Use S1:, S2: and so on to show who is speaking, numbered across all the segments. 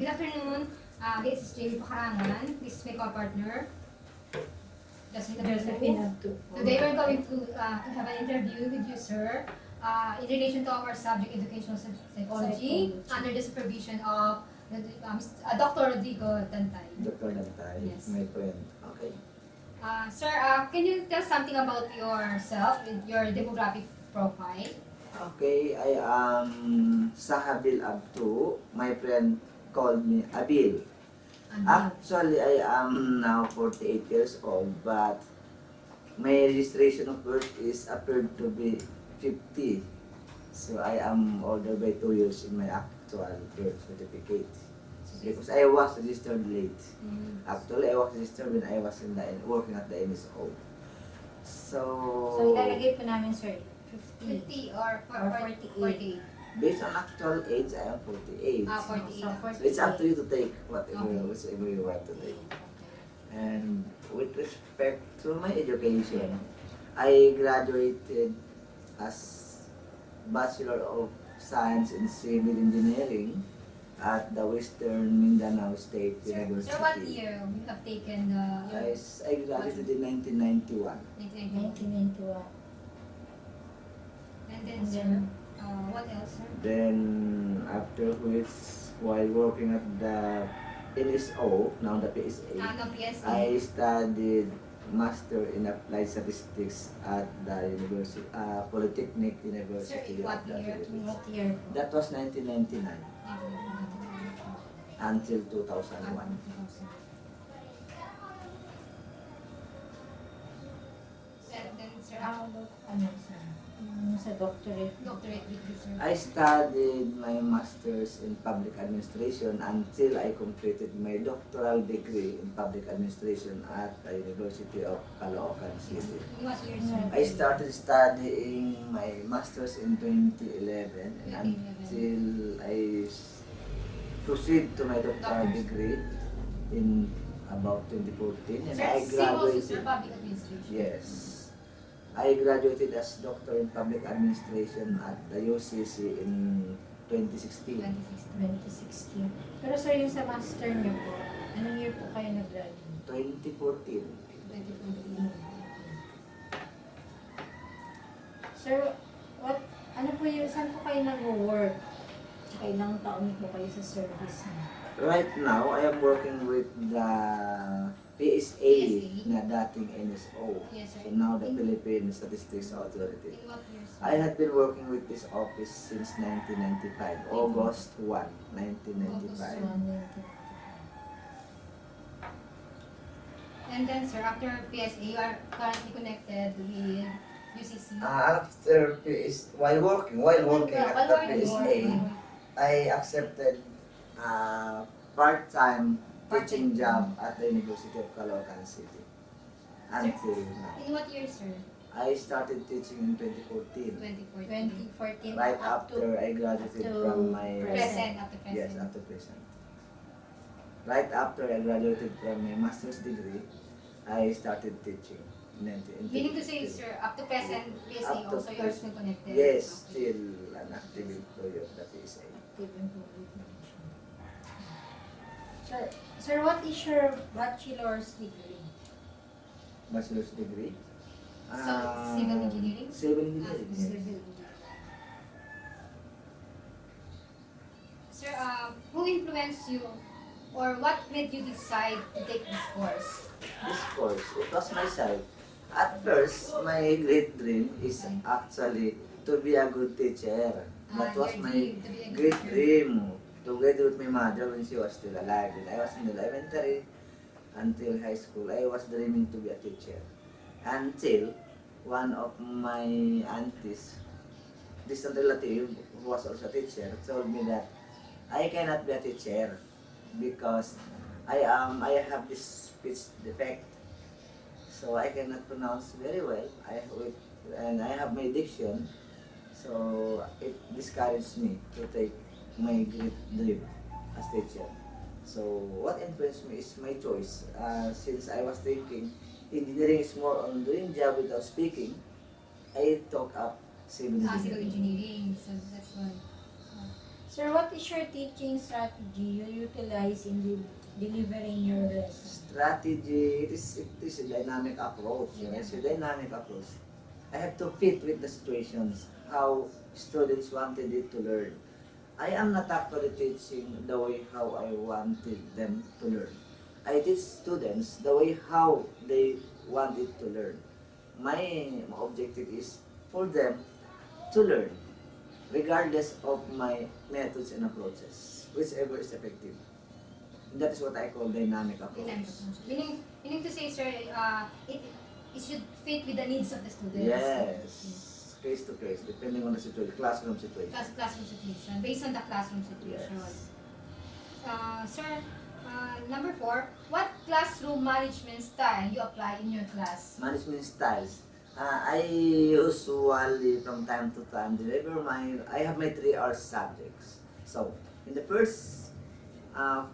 S1: Good afternoon. This is Jamie Pakarangan. This is my co-partner,
S2: Sahabil Abtuh.
S1: Today we're going to have an interview with you, sir, in relation to our subject educational psychology under the supervision of Dr. Rodrigo Tantay.
S3: Dr. Dantay,
S1: Yes.
S3: my friend. Okay.
S1: Sir, can you tell something about yourself, your demographic profile?
S3: Okay, I am Sahabil Abtuh. My friend called me Abil. Actually, I am now 48 years old, but my registration of birth is appeared to be 50. So I am older by 2 years in my actual birth certificate. Because I was registered late. Actually, I was registered when I was working at the MSO.
S2: So,
S3: So
S2: ilalagay po namin, sir,
S1: 50
S2: 50.
S1: or 48?
S3: based on actual age, I am 48.
S1: 48.
S3: So it's up to you to take whatever you want to take. And with respect to my education, I graduated as Bachelor of Science in Civil Engineering at the Western Mindanao State University.
S1: Sir, what year you have taken
S3: I graduated in 1991.
S2: 1991.
S1: And then, sir, what else, sir?
S3: Then after which, while working at the NSO, now the PSA,
S1: No, PSA.
S3: I studied Master in Applied Statistics at the University, Polytechnic University.
S1: Sir, what
S3: of the
S1: year?
S3: Philippines.
S2: What year po?
S3: That was 1999 until 2001.
S1: Then, sir,
S2: Ano, sir? Sa doctorate.
S1: doctorate degree, sir.
S3: I studied my master's in public administration until I completed my doctoral degree in public administration at the University of Caloocan City.
S1: What year, sir?
S3: I started studying my master's in 2011 and until I proceed to my doctoral degree in about 2014 and
S1: Sir,
S3: I
S1: civil,
S3: graduated.
S1: sir, public administration.
S3: Yes. I graduated as Doctor in Public Administration at the UCC in 2016.
S1: 2016.
S2: 2016. Pero sir, yung sa master niyo po, anong year po kayo nag-graduate?
S3: 2014.
S1: 2014.
S2: Sir, ano po yung, saan po kayo nag-work? Tsaka ilang taon po kayo sa service niyo?
S3: Right now, I am working with the PSA na dating NSO.
S1: Yes, sir.
S3: So now the Philippine Statistics Authority.
S1: In what year, sir?
S3: I had been working with this office since 1995, August 1, 1995.
S1: And then, sir, after PSA, you are currently connected with UCC.
S3: After while working at the PSA, I accepted a part-time teaching job at the University of Caloocan City. Until now.
S1: In what year, sir?
S3: I started teaching in 2014.
S1: 2014.
S2: 2014.
S3: Right
S2: up to
S3: after I graduated
S2: to
S3: from my
S1: Present, after present.
S3: yes, after present. Right after I graduated from my master's degree, I started teaching.
S1: Meaning to say, sir, up to present PSA
S3: Up to
S1: also you are still connected?
S3: Yes, still an active employee of the PSA.
S2: Sir, what is your bachelor's degree?
S3: Bachelor's degree.
S1: Civil engineering?
S3: Civil engineering. Yes.
S1: Civil engineering. Sir, who influenced you or what made you decide to take this course?
S3: This course, it was myself. At first, my great dream is actually to be a good teacher. That was
S1: Your
S3: my
S1: dream to be a good
S3: great
S1: teacher.
S3: dream. Together with my mother when she was still alive. When I was in elementary until high school, I was dreaming to be a teacher. Until one of my aunties, distant relative who was also a teacher, told me that I cannot be a teacher because I have this speech defect. So I cannot pronounce very well. And I have my diction. So it discouraged me to take my great dream as teacher. So what influenced me is my choice. Since I was thinking engineering is more on doing job without speaking, I took up civil engineering.
S1: Civil engineering, so that's why.
S2: Sir, what is your teaching strategy you utilize in delivering your lesson?
S3: Strategy, it is a dynamic approach. It's a dynamic approach. I have to fit with the situations, how students wanted it to learn. I am not actually teaching the way how I wanted them to learn. I teach students the way how they want it to learn. My objective is for them to learn, regardless of my methods and approaches, whichever is effective. That is what I call dynamic approach.
S1: Dynamic approach. Meaning to say, sir, it should fit with the needs of the students.
S3: Yes, case to case, depending on the situation, classroom situation.
S1: Classroom situation, based on the classroom situation.
S3: Yes.
S1: Sir, number 4, what classroom management style you apply in your class?
S3: Management styles. I usually from time to time I have my 3 hour subjects. So, in the first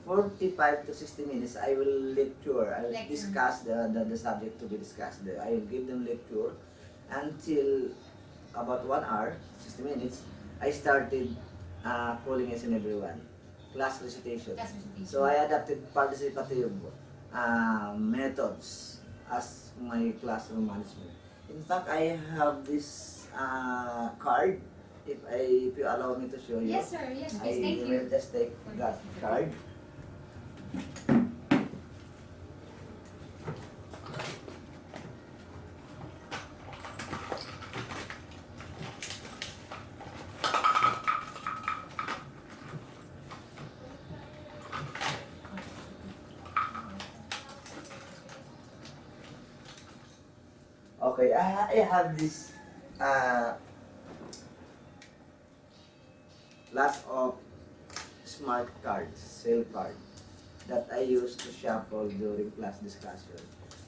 S3: 45 to 60 minutes, I will lecture. I will
S1: Lecture.
S3: discuss the subject to be discussed. I will give them lecture until about 1 hour, 60 minutes. I started calling each and everyone. Class recitation.
S1: Class recitation.
S3: So I adapted participative methods as my classroom management. In fact, I have this card. If you allow me to show you,
S1: Yes, sir. Yes,
S3: I
S1: please. Thank
S3: will
S1: you.
S3: just take that card. Okay, I have this lots of smart cards, sale card, that I use to shuffle during class discussion.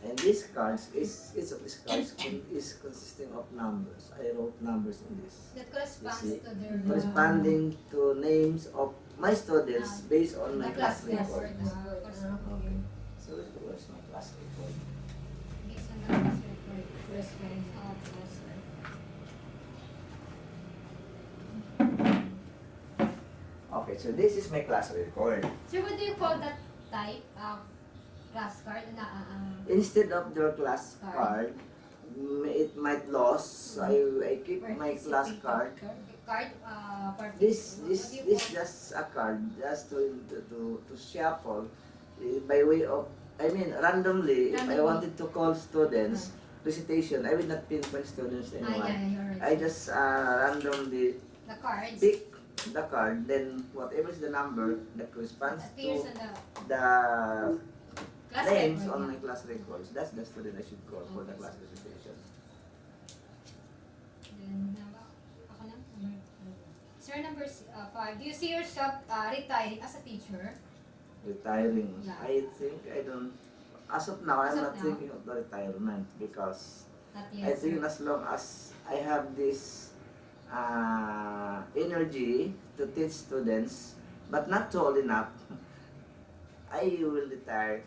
S3: And these cards, each of these cards is consisting of numbers. I wrote numbers in this.
S1: That corresponds
S3: You see?
S1: to their
S3: Corresponding to names of my students based on my
S1: the
S3: class
S1: class
S3: report.
S1: report.
S3: Okay. So where's my class report?
S1: Based on the class report.
S2: Yes, ma'am.
S1: Okay.
S3: Okay, so this is my class report.
S1: Sir, what do you call that type of class card?
S3: Instead of their class
S1: Card.
S3: card, it might lose. I keep my class card.
S1: Card,
S3: This
S1: what do you
S3: this
S1: call-
S3: just a card just to shuffle by way of, I mean, randomly. If I
S1: Randomly.
S3: wanted to call students recitation, I will not pinpoint students
S1: yeah,
S3: anyone.
S1: you're right.
S3: I just randomly
S1: The cards
S3: pick the card, then whatever is the number that corresponds
S1: appears
S3: to
S1: on the
S3: the
S1: class
S3: names
S1: record.
S3: on my class records. That's the student I should call for the class recitation.
S1: Then, ako na. Sir, number 5, do you see yourself retiring as a teacher?
S3: Retiring.
S1: Yeah.
S3: I think I don't. As of now,
S1: As
S3: I'm
S1: of
S3: not
S1: now?
S3: thinking of the retirement because
S1: Not
S3: I
S1: yet.
S3: think
S1: sir.
S3: as long as I have this energy to teach students, but not too old enough, I will retire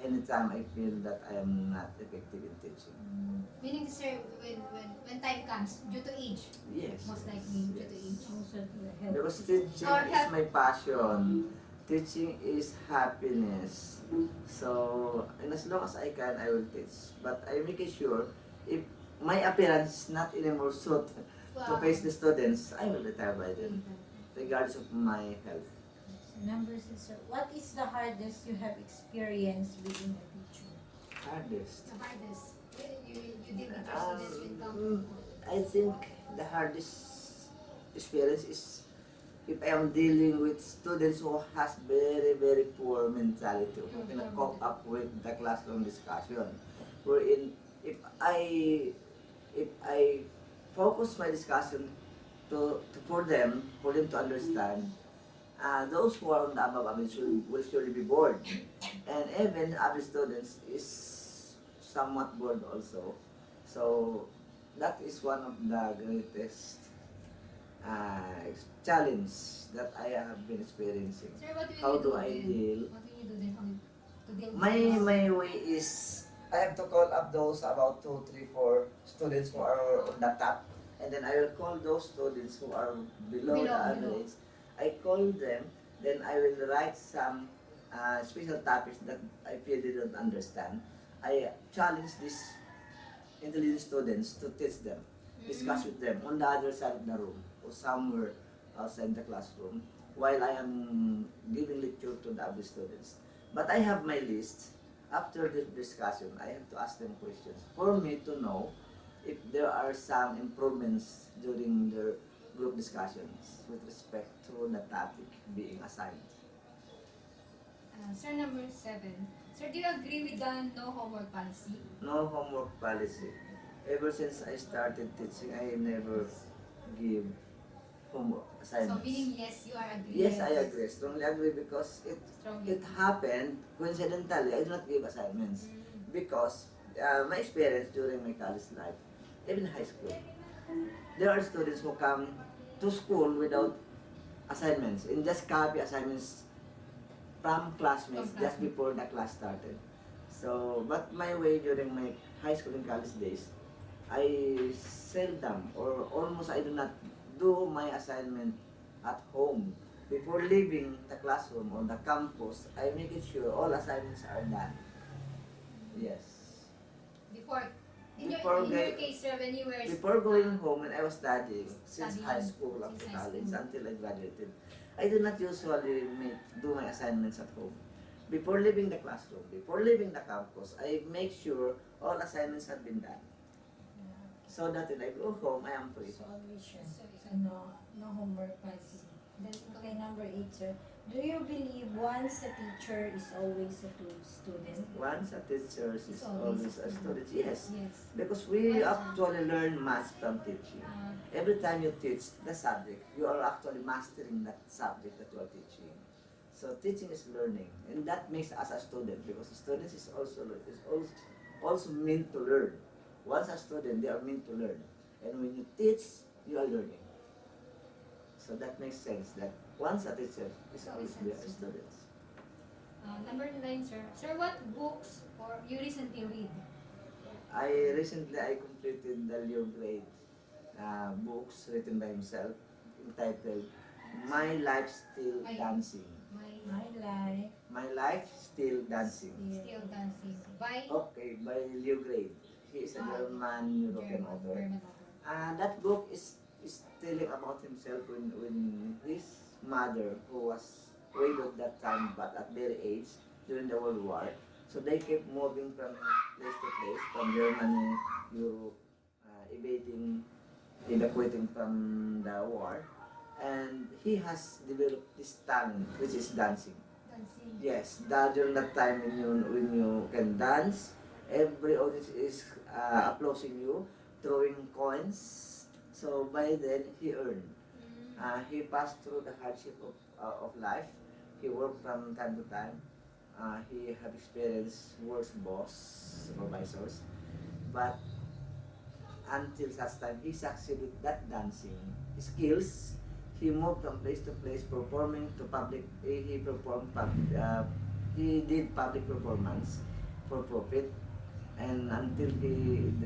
S3: anytime I feel that I am not effective in teaching.
S1: Meaning, sir, when time comes, due to age,
S3: Yes.
S1: most
S3: yes,
S1: likely due to
S3: yes.
S1: age.
S2: Also to help.
S3: Because teaching
S1: Or
S3: is
S1: help.
S3: my passion. Teaching is happiness. So, and as long as I can, I will teach. But I make it sure, if my appearance is not anymore suit to
S1: Wow.
S3: face the students, I will retire by then, regardless of my health.
S2: Number 6, sir. What is the hardest you have experienced being a teacher?
S3: Hardest.
S1: The hardest. You did with your students when
S3: Um, I think the hardest experience is if I am dealing with students who has very poor mentality, who cannot cope up with the classroom discussion. Wherein if I focus my discussion to for them to understand, those who are on the above average will surely be bored. And even other students is somewhat bored also. So that is one of the greatest challenge that I have been experiencing.
S1: Sir, what will
S3: How
S1: you
S3: do
S1: do
S3: I
S1: then?
S3: deal?
S1: What will you do then to deal with
S3: My
S1: this?
S3: my way is I have to call up those about 2, 3, 4 students who are on the top and then I will call those students who are below the
S1: Below.
S3: average. I call them, then I will write some special topics that I feel they don't understand. I challenge these intelligent students to teach them, discuss with them on the other side of the room or somewhere outside the classroom while I am giving lecture to the other students. But I have my list. After the discussion, I have to ask them questions for me to know if there are some improvements during the group discussions with respect to the topic being assigned.
S1: Sir, number 7. Sir, do you agree with the no homework policy?
S3: No homework policy. Ever since I started teaching, I never give homework
S1: So,
S3: assignments.
S1: meaning yes, you are agree.
S3: Yes, I agree. Strongly agree because
S1: Strongly.
S3: it happened coincidentally. I do not give assignments because my experience during my college life, even high school, there are students who come to school without assignments and just copy assignments from classmates just before the class started. So, but my way during my high school and college days, I seldom or almost I do not do my assignment at home. Before leaving the classroom or the campus, I make it sure all assignments are done. Yes.
S1: Before, in
S3: Before
S1: your
S3: ga-
S1: case, sir, when you were
S3: Before going home, when I was studying, since
S1: Studying,
S3: high school up to
S1: since high
S3: college
S1: school.
S3: until I graduated, I do not usually do my assignments at home. Before leaving the classroom, before leaving the campus, I make sure all assignments have been done. So that when I go home, I am free.
S2: So always sure.
S1: So,
S2: So no homework policy. Then, okay, number 8, sir. Do you believe once a teacher is always a student?
S3: Once a teacher is
S1: It's
S3: always a student. Yes.
S1: Yes.
S3: Because we actually learn much from teaching. Every time you teach the subject, you are actually mastering that subject that you are teaching. So teaching is learning, and that makes us a student because students is also meant to learn. Once a student, they are meant to learn, and when you teach, you are learning. So that makes sense that once a teacher is always be a student.
S1: Number 9, sir. Sir, what books or you recently read?
S3: I completed the Leo grade books written by himself entitled My Life Still Dancing.
S2: My life.
S3: My Life Still Dancing.
S1: Still dancing. By
S3: Okay, by Leo grade. He is a German European author.
S1: German author.
S3: That book is telling about himself when his mother, who was widowed that time but at very age during the World War, so they kept moving from place to place, from Germany, Europe, evacuating from the war, and he has developed this talent, which is dancing.
S1: Dancing.
S3: Yes, during that time when you can dance, every audience is applauding you, throwing coins. So by then he earned. He passed through the hardship of life. He worked from time to time. He have experienced worse boss, supervisors, but until such time he succeeded that dancing skills. He moved from place to place performing to public. He performed he did public performance for profit, and until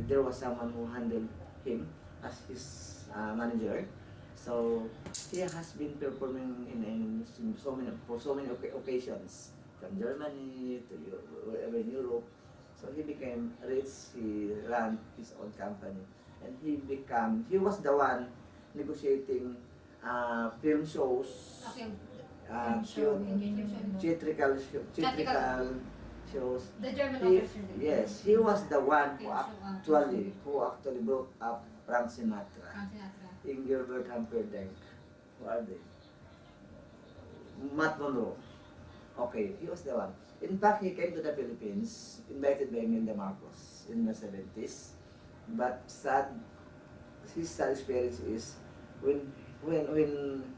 S3: there was someone who handled him as his manager. So he has been performing in so many occasions from Germany to wherever in Europe. So he became rich. He ran his own company, and he was the one negotiating film shows,
S1: Okay.
S3: theatrical shows.
S1: The German
S3: He,
S1: author, sir.
S3: yes, he was the one
S1: Film
S3: who actually brought up Frank Sinatra,
S1: Frank Sinatra.
S3: Engelbert Humperdinck. Who are they? Matt Monroe. Okay, he was the one. In fact, he came to the Philippines, invited by Imelda Marcos in the 70s. But his sad experience is when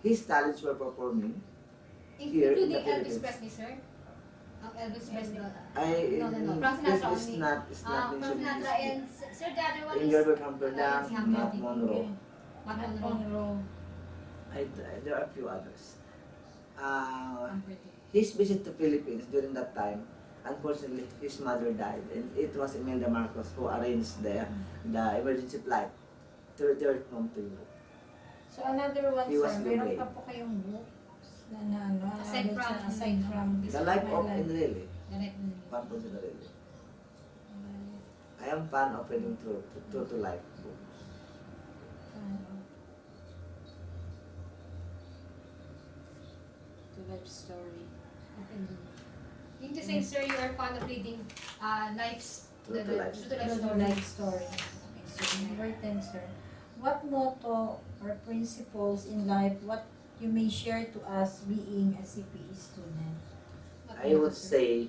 S3: his talents were performing here in
S1: Including
S3: the
S1: Elvis
S3: Philippines.
S1: Presley, sir? Elvis Presley.
S3: No,
S1: Frank
S3: this
S1: Sinatra
S3: is
S1: only.
S3: not
S1: Frank
S3: mentioned in
S1: Sinatra
S3: this
S1: and sir, the other one is
S3: Engelbert Humperdinck,
S1: Humperdinck.
S3: Matt Monroe.
S1: Matt Monroe.
S3: There are a few others.
S1: Humperdinck.
S3: His visit to Philippines during that time, unfortunately, his mother died, and it was Imelda Marcos who arranged the emergency flight third month to Europe.
S2: So another one,
S3: He was
S2: sir, meron
S3: delayed.
S2: pa po kayong books na ano,
S1: Aside
S2: aside from this
S3: The life
S2: my
S3: of
S2: life.
S3: Enrile.
S1: Direct.
S3: Purpose of Enrile. I am fan of reading true to life books.
S2: To life story.
S1: Mean to say, sir, you are fond of reading lives,
S3: True to life.
S1: true to life
S2: To
S1: stories.
S2: life story. Okay, so number 10, sir. What motto or principles in life what you may share to us being a CPE student?
S1: What
S3: I would
S1: motto, sir?
S3: say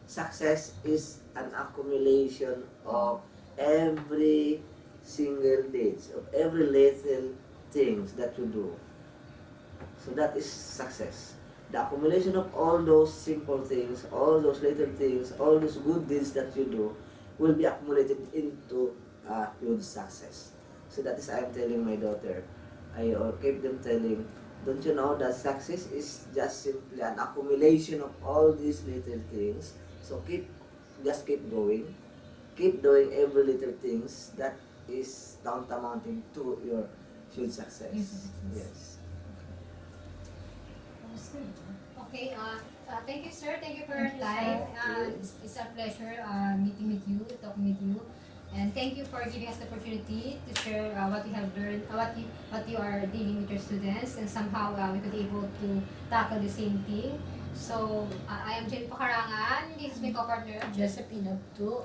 S3: success is an accumulation of every single days, of every little things that you do. So that is success. The accumulation of all those simple things, all those little things, all those good deeds that you do will be accumulated into a huge success. So that is I am telling my daughter. I keep them telling, don't you know that success is just simply an accumulation of all these little things. So just keep going. Keep doing every little things that is tantamounting to your huge success.
S1: Huge success.
S3: Yes.
S1: Okay, thank you, sir. Thank you for your
S2: Thank you,
S1: time.
S3: sir.
S1: It's a pleasure meeting with you, talking with you. And thank you for giving us the opportunity to share what you have learned, what you are dealing with your students, and somehow we could be able to tackle the same thing. So, I am Jen Pakarangan. This is my co-partner,
S2: Josephine Abtuh.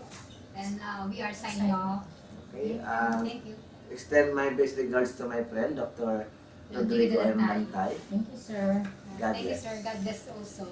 S1: and we are signing off.
S3: Okay.
S1: Thank you.
S3: Extend my best regards to my friend, Dr. Rodrigo M. Bantay.
S2: Thank you, sir.
S3: God
S1: Thank you,
S3: bless.
S1: sir. God bless also.